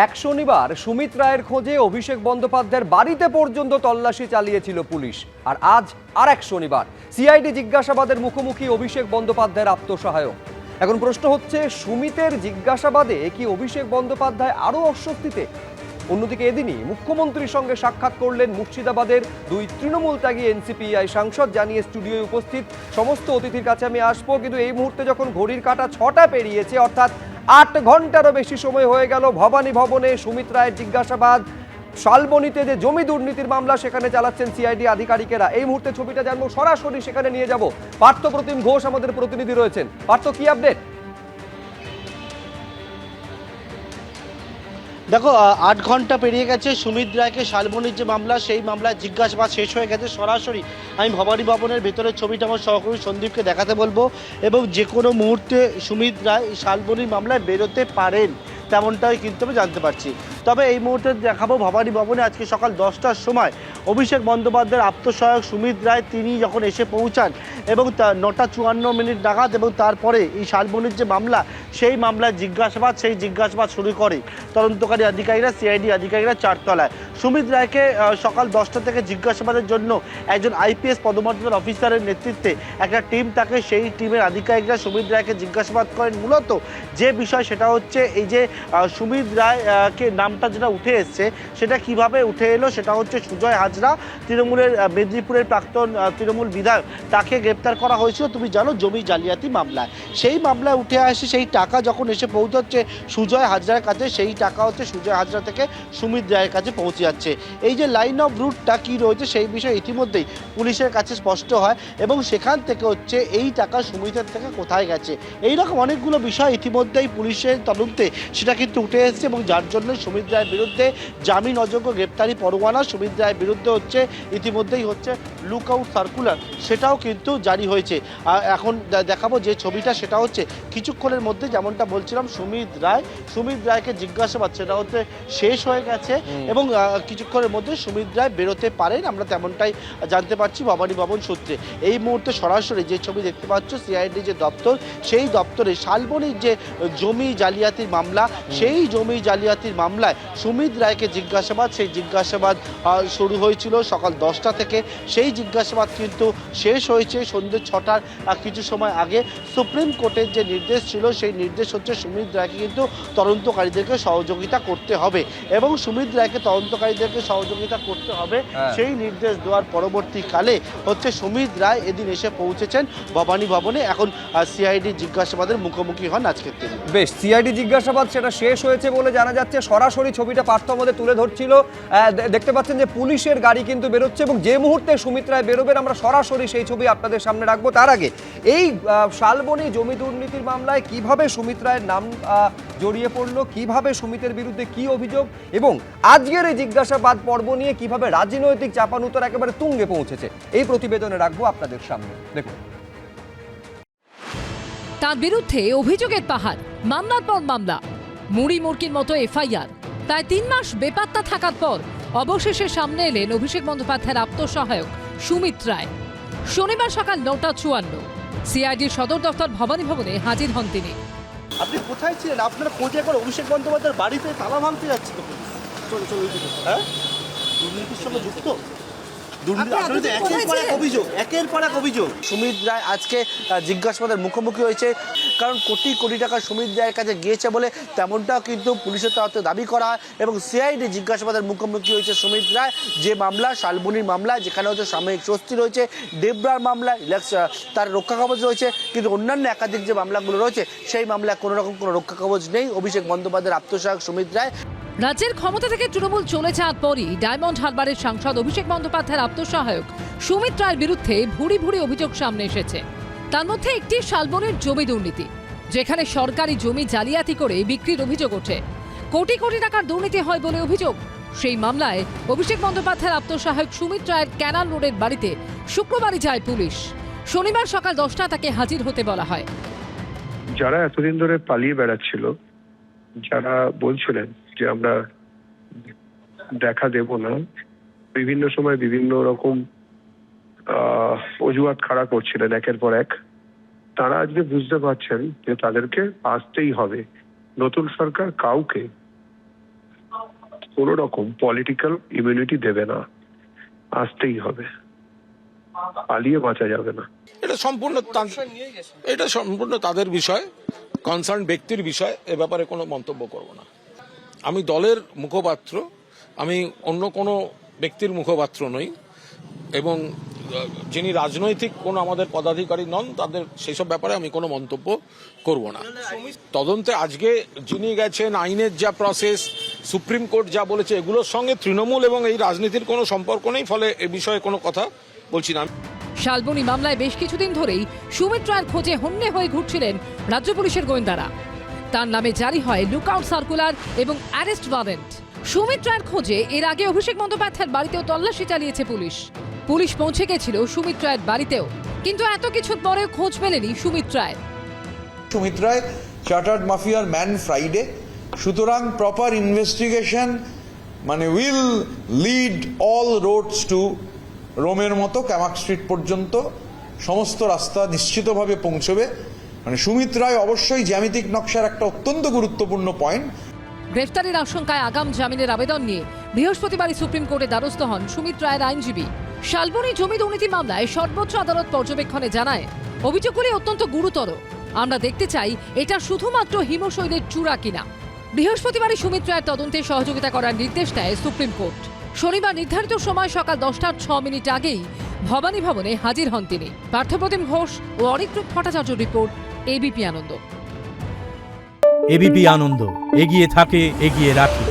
এক শনিবার সুমিত রায়ের খোঁজে অভিষেক বন্দ্যোপাধ্যায়ের বাড়িতে পর্যন্ত তল্লাশি চালিয়েছিল পুলিশ। আর আজ আর এক শনিবার সিআইডি জিজ্ঞাসাবাদের মুখোমুখি অভিষেক বন্দ্যোপাধ্যায়ের আত্মসহায়ক। এখন প্রশ্ন হচ্ছে, সুমিতের জিজ্ঞাসাবাদে কি অভিষেক বন্দ্যোপাধ্যায় আরও অস্বস্তিতে? অন্যদিকে এদিনই মুখ্যমন্ত্রীর সঙ্গে সাক্ষাৎ করলেন মুর্শিদাবাদের দুই তৃণমূল ত্যাগী এনসিপিআই সাংসদ। জানিয়ে স্টুডিওয় উপস্থিত সমস্ত অতিথির কাছে আমি আসবো, কিন্তু এই মুহূর্তে যখন ঘড়ির কাঁটা 6টা পেরিয়েছে, অর্থাৎ 8 ঘন্টারও বেশি সময় হয়ে গেল ভবানী ভবনে সুমিত রায়ের জিজ্ঞাসাবাদ। শালবনীতে যে জমি দুর্নীতির মামলা, সেখানে চালাচ্ছেন সিআইডি আধিকারিকেরা। এই মুহূর্তে ছবিটা জানবো, সরাসরি সেখানে নিয়ে যাব। পার্থ প্রতিম ঘোষ আমাদের প্রতিনিধি রয়েছেন। পার্থ, কি আপডেট? দেখো, 8 ঘন্টা পেরিয়ে গেছে সুমিত রায়কে শালবনীর যে মামলা, সেই মামলায় জিজ্ঞাসাবাদ শেষ হয়ে গেছে। সরাসরি আমি ভবানী ভবনের ভেতরের ছবিটা আমার সহকর্মী সন্দীপকে দেখাতে বলবো, এবং যে কোনো মুহূর্তে সুমিত রায় শালবনীর মামলায় বেরোতে পারেন তেমনটাই কিন্তু আমি জানতে পারছি। তবে এই মুহূর্তে দেখাবো ভবানী ভবনে আজকে সকাল 10টার সময় অভিষেক বন্দ্যোপাধ্যায়ের আত্মসহায়ক সুমিত রায় তিনি যখন এসে পৌঁছান, এবং 9টা 54 নাগাদ, এবং তারপরে এই শালবনীর যে মামলা, সেই মামলার সেই জিজ্ঞাসাবাদ শুরু করে তদন্তকারী আধিকারিকরা, সিআইডি আধিকারিকরা 4 তলায়। সুমিত রায়কে সকাল 10টা থেকে জিজ্ঞাসাবাদের জন্য একজন আইপিএস পদমর্যাদার অফিসারের নেতৃত্বে একটা টিম থাকে। সেই টিমের আধিকারিকরা সুমিত রায়কে জিজ্ঞাসাবাদ করেন। মূলত যে বিষয় সেটা হচ্ছে, এই যে সুমিত রায়কে নামটা যেটা উঠে এসছে, সেটা কিভাবে উঠে এলো, সেটা হচ্ছে সুজয় হাজরা, তৃণমূলের মেদিনীপুরের প্রাক্তন তৃণমূল বিধায়ক, তাকে গ্রেপ্তার করা হয়েছিল তুমি জানো জমি জালিয়াতি মামলায়। সেই মামলায় উঠে আসে সেই টাকা যখন এসে পৌঁছচ্ছে সুজয় হাজরার কাছে, সেই টাকা হচ্ছে সুজয় হাজরা থেকে সুমিত রায়ের কাছে পৌঁছে যাচ্ছে। এই যে লাইন অফ রুটটা কী রয়েছে, সেই বিষয়ে ইতিমধ্যেই পুলিশের কাছে স্পষ্ট হয়, এবং সেখান থেকে হচ্ছে এই টাকা সুমিতের থেকে কোথায় গেছে, এইরকম অনেকগুলো বিষয় ইতিমধ্যেই পুলিশের তদন্তে সেটা কিন্তু উঠে এসেছে, এবং যার জন্য সুমিত রায়ের বিরুদ্ধে জামিন অযোগ্য গ্রেপ্তারি পরোয়ানা, সুমিত রায়ের বিরুদ্ধে হচ্ছে ইতিমধ্যেই হচ্ছে লুক আউট সার্কুলার, সেটাও কিন্তু জারি হয়েছে। এখন দেখাবো যে ছবিটা, সেটা হচ্ছে কিছুক্ষণের মধ্যে, যেমনটা বলছিলাম, সুমিত রায়কে জিজ্ঞাসাবাদ সেটা হচ্ছে শেষ হয়ে গেছে, এবং কিছুক্ষণের মধ্যে সুমিত রায় বেরোতে পারেন, আমরা তেমনটাই জানতে পারছি ভবানী ভবন সূত্রে। এই মুহূর্তে সরাসরি যে ছবি দেখতে পাচ্ছ, সিআইডি যে দপ্তর, সেই দপ্তরে শালবনীর যে জমি জালিয়াতির মামলা, সেই জমি জালিয়াতির মামলায় সুমিত রায়কে জিজ্ঞাসাবাদ, সেই জিজ্ঞাসাবাদ শুরু হয়েছিল সকাল 10টা থেকে। সেই জিজ্ঞাসাবাদ কিন্তু শেষ হয়েছে সন্ধ্যে 6টার কিছু সময় আগে। সুপ্রিম কোর্টের যে নির্দেশ ছিল, সেই নির্দেশ হচ্ছে সুমিত রায়কে কিন্তু তদন্তকারীদেরকে সহযোগিতা করতে হবে, এবং সুমিত রায়কে তদন্তকারীদেরকে সহযোগিতা করতে হবে, সেই নির্দেশ দেওয়ার পরবর্তীকালে হচ্ছে সুমিত রায় এদিন এসে পৌঁছেছেন ভবানী ভবনে। এখন সিআইডি জিজ্ঞাসাবাদের মুখোমুখি হন আজকের দিনে। বেশ, সিআইডি জিজ্ঞাসাবাদ সেটা শেষ হয়েছে বলে জানা যাচ্ছে। সরাসরি ছবিটা পার্থ আমাদের তুলে ধরছিল। দেখতে পাচ্ছেন যে পুলিশের গাড়ি কিন্তু বেরোচ্ছে, এবং যে মুহূর্তে সুমিত রায় বেরোবেন আমরা সরাসরি সেই ছবি আপনাদের সামনে রাখবো। তার আগে এই শালবনী জমি দুর্নীতির মামলায় কিভাবে সুমিত রায়ের নাম জড়িয়ে পড়লো, কিভাবে সুমিতের বিরুদ্ধে কি অভিযোগ, এবং আজকের এই জিজ্ঞাসাবাদ পর্ব নিয়ে কিভাবে রাজনৈতিক চাপানুতর একেবারে তুঙ্গে পৌঁছেছে, এই প্রতিবেদনে রাখবো আপনাদের সামনে। দেখুন, তার বিরুদ্ধে অভিযোগের পাহাড়, মামলার পর মামলা, মুড়ি মুরকির মতো এফআইআর। প্রায় 3 মাস বেপাত্তা থাকার পর অবশেষে সামনে এলেন অভিষেক বন্দ্যোপাধ্যায়ের আত্মসহায়ক সুমিত রায়। শনিবার সকাল 9টা 54 সিআইডির সদর দপ্তর ভবানী ভবনে হাজির হন তিনি। আপনি কোথায় ছিলেন? আপনারা খোঁজে একবার অভিষেক বন্দ্যোপাধ্যায়ের বাড়িতে তালা ভাঙতে যাচ্ছে তো পুলিশ। হ্যাঁ, দুর্নীতির সঙ্গে যুক্ত, একের পর এক অভিযোগ। সুমিত রায় আজকে জিজ্ঞাসাবাদের মুখোমুখি হয়েছে, কারণ কোটি কোটি টাকা সুমিত রায়ের কাছে গিয়েছে বলে তেমনটাও কিন্তু পুলিশের তরফে দাবি করা হয়, এবং সিআইডি জিজ্ঞাসাবাদের মুখোমুখি হয়েছে সুমিত রায়। যে মামলা, শালবনীর মামলা, যেখানে হচ্ছে সাময়িক স্বস্তি রয়েছে, ডেবরার মামলা, তার রক্ষা কবচ রয়েছে, কিন্তু অন্যান্য একাধিক যে মামলাগুলো রয়েছে, সেই মামলায় কোনো রকম কোনো রক্ষা কবচ নেই অভিষেক বন্দ্যোপাধ্যায়ের আত্মসহায়ক সুমিত রায়। রাজ্যের ক্ষমতা থেকে তৃণমূল চলে যাওয়ার পরই ডায়মন্ড হারবারের সাংসদ অভিষেক বন্দ্যোপাধ্যায়ের আত্মসহায়ক সুমিত রায়ের বিরুদ্ধে ভুরি ভুরি অভিযোগ সামনে এসেছে। তার মধ্যে একটি শালবনের জমি দুর্নীতি, যেখানে সরকারি জমি জালিয়াতি করে বিক্রির অভিযোগ ওঠে। কোটি কোটি টাকার দুর্নীতি হয় বলে অভিযোগ। সেই মামলায় অভিষেক বন্দ্যোপাধ্যায়ের আত্মসহায়ক সুমিত রায়ের ক্যানাল রোডের বাড়িতে শুক্রবারই যায় পুলিশ। শনিবার সকাল 10টা তাকে হাজির হতে বলা হয়। যারা এতদিন ধরে পালিয়ে বেড়াচ্ছিল, যারা বলছিলেন যে আমরা দেখা দেব না, বিভিন্ন সময় বিভিন্ন রকম অজুহাত খাড়া করছিলেন একের পর এক, তারা আজকে বুঝতে পারছেন যে তাদেরকে আসতেই হবে। নতুন সরকার কাউকে কোনো রকম পলিটিক্যাল ইমিউনিটি দেবে না, আসতেই হবে, পালিয়ে বাঁচা যাবে না। এটা সম্পূর্ণ তাদের বিষয়, কনসার্ন ব্যক্তির বিষয়। এ ব্যাপারে কোনো মন্তব্য করব না। আমি দলের মুখপাত্র, আমি অন্য কোনো ব্যক্তির মুখপাত্র নই, এবং যিনি রাজনৈতিক কোনো আমাদের পদাধিকারী নন, তাদের সেসব ব্যাপারে আমি কোনো মন্তব্য করব না। তদন্তে আজকে যিনি গেছেন, আইনের যা প্রসেস, সুপ্রিম কোর্ট যা বলেছে, এগুলোর সঙ্গে তৃণমূল এবং এই রাজনীতির কোনো সম্পর্ক নেই, ফলে এ বিষয়ে কোনো কথা বলছি না। শালবনী মামলায় বেশ কিছুদিন ধরেই সুমিত রায়ের খোঁজে হন্যে হয়ে ঘুরছিলেন রাজ্য পুলিশের গোয়েন্দারা। তার নামে জারি হয় লুকআউট সার্কুলার এবং অ্যারেস্ট ওয়ারেন্ট। সুমিত রায়ের খোঁজে এর আগে অভিষেক বন্দ্যোপাধ্যায়ের বাড়িতেও তল্লাশি চালিয়েছে পুলিশ পৌঁছে গেছিল সুমিত রায়ের বাড়িতেও, কিন্তু এত কিছুর পরেও খোঁজ মেলেনি সুমিত রায়ের। সুমিত রায় চার্টার্ড মাফিয়ার ম্যান ফ্রাইডে, সুতরাং প্রপার ইনভেস্টিগেশন মানে will lead all roads to রোমের মতো ক্যামাক স্ট্রিট পর্যন্ত সমস্ত রাস্তা নিশ্চিতভাবে পৌঁছবে। মানে সুমিত রায় অবশ্যই জ্যামিতিক নকশার একটা অত্যন্ত গুরুত্বপূর্ণ পয়েন্ট। গ্রেফতারের আশঙ্কায় আগাম জামিনের আবেদন নিয়ে বৃহস্পতিবারই সুপ্রিম কোর্টে দ্বারস্থ হন সুমিত রায়ের আইনজীবী। শালবনী জমি দুর্নীতি মামলায় সর্বোচ্চ আদালত পর্যবেক্ষণে জানায়, অভিযোগগুলি অত্যন্ত গুরুতর। আমরা দেখতে চাই এটা শুধুমাত্র হিমশৈলের চূড়া কিনা। বৃহস্পতিবারই সুমিত রায়ের তদন্তে সহযোগিতা করার নির্দেশ দেয় সুপ্রিম কোর্ট। শনিবার নির্ধারিত সময় সকাল 10টা 6 মিনিট আগেই ভবানী ভবনে হাজির হন তিনি। পার্থপ্রতিম ঘোষ ও অরিত্রুপ ভট্টাচার্য রিপোর্ট, এবিপি আনন্দ। এবিপি আনন্দ, এগিয়ে থাকে, এগিয়ে রাখে।